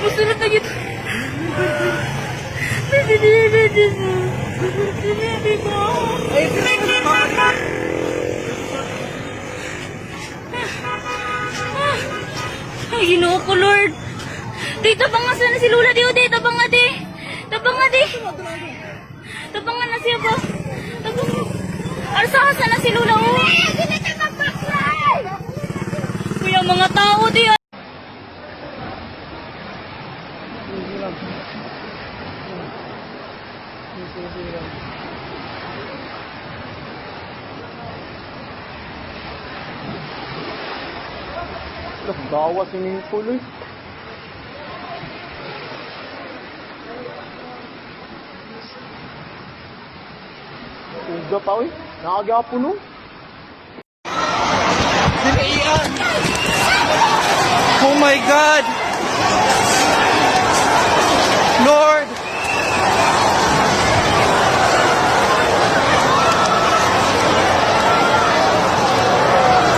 Musulot na gito. Ay, Ginoo ko, Lord. Di, tabang nga sana si Lula, di, o, di, tabang nga, di. Tabang nga, di. Tabang nga na siya ba? Tabang nga. Arsahan sana si Lula, o. Kuya, mga tao, di, ah. Gawa swimming pool eh. Uga pa eh. Nakagapuno. Dinaian! Oh my God! Lord!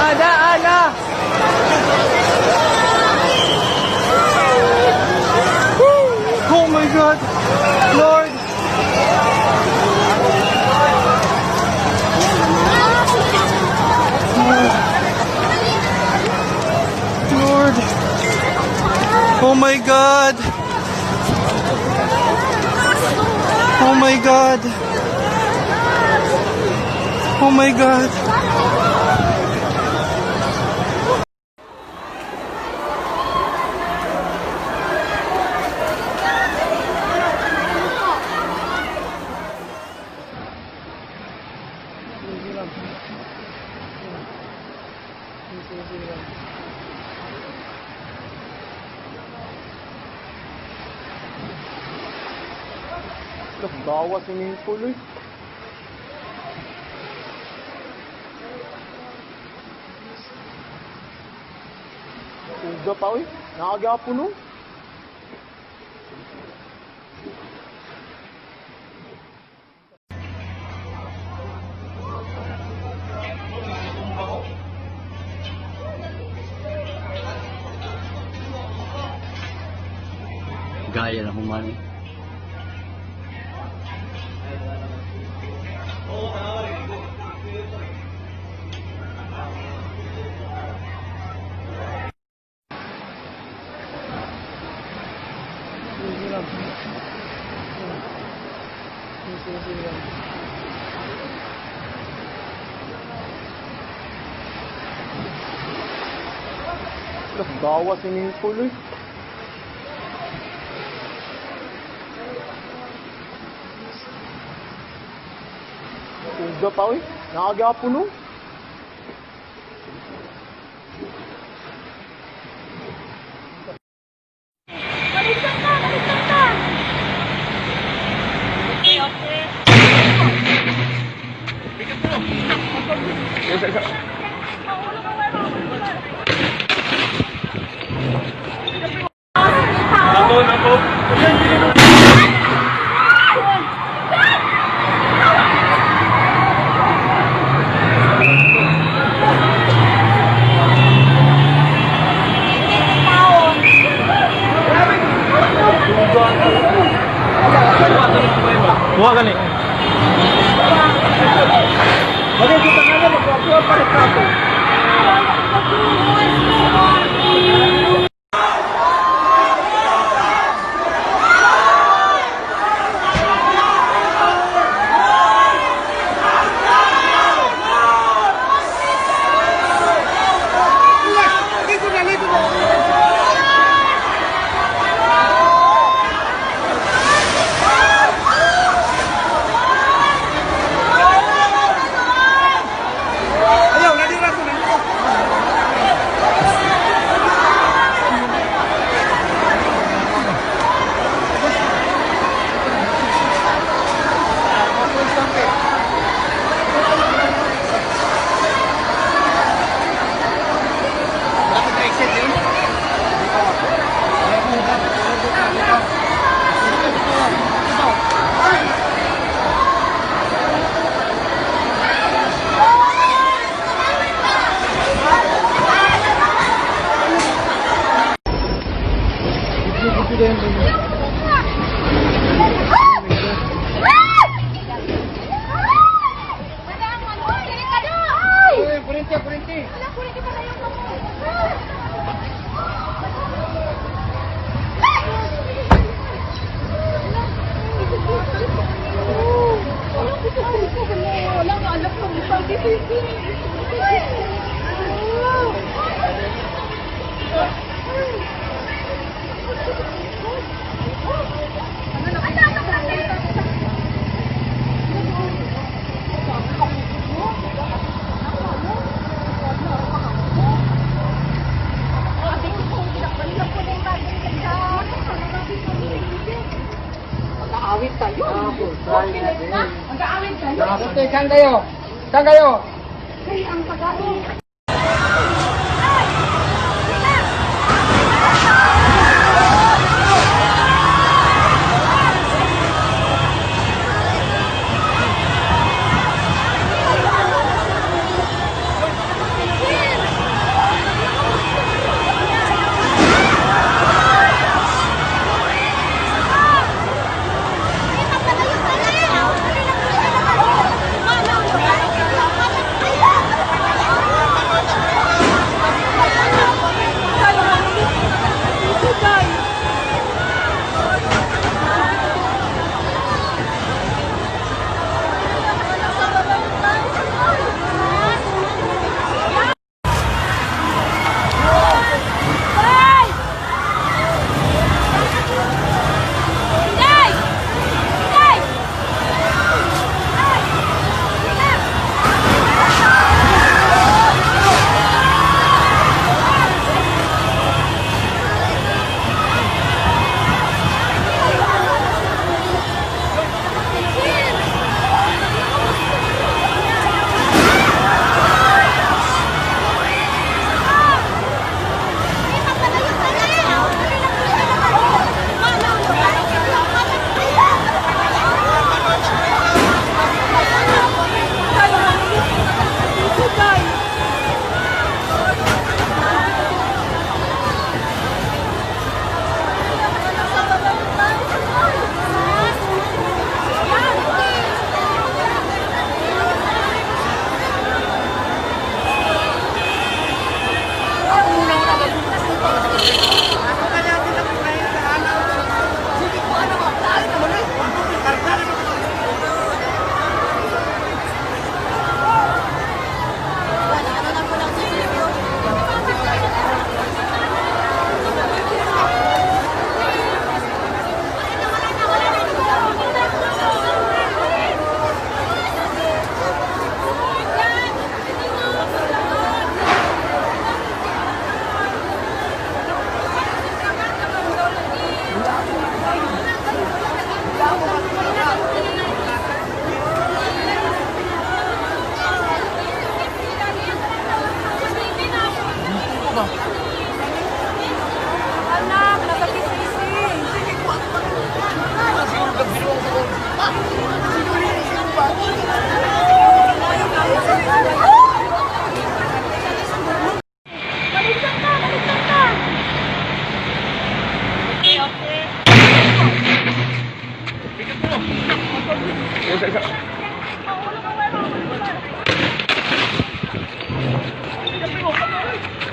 Ana! Oh my God! Lord! Lord! Oh my God! Oh my God! Oh my God! Gawa swimming pool eh. Uga pa eh. Nakagapuno. Gaya na humani. Gawa swimming pool eh. Uga pa eh. Nakagapuno. Baliktad ka! Baliktad ka! Okay, okay. Mag-aawit tayo. Try natin. Mag-aawit tayo. Okay, saan kayo? Saan kayo? Kaya ang pag-aawit.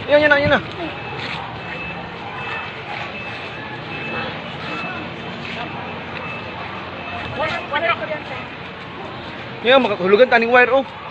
Yan na, yan na. Yan, makakahulugan taning wire, oh.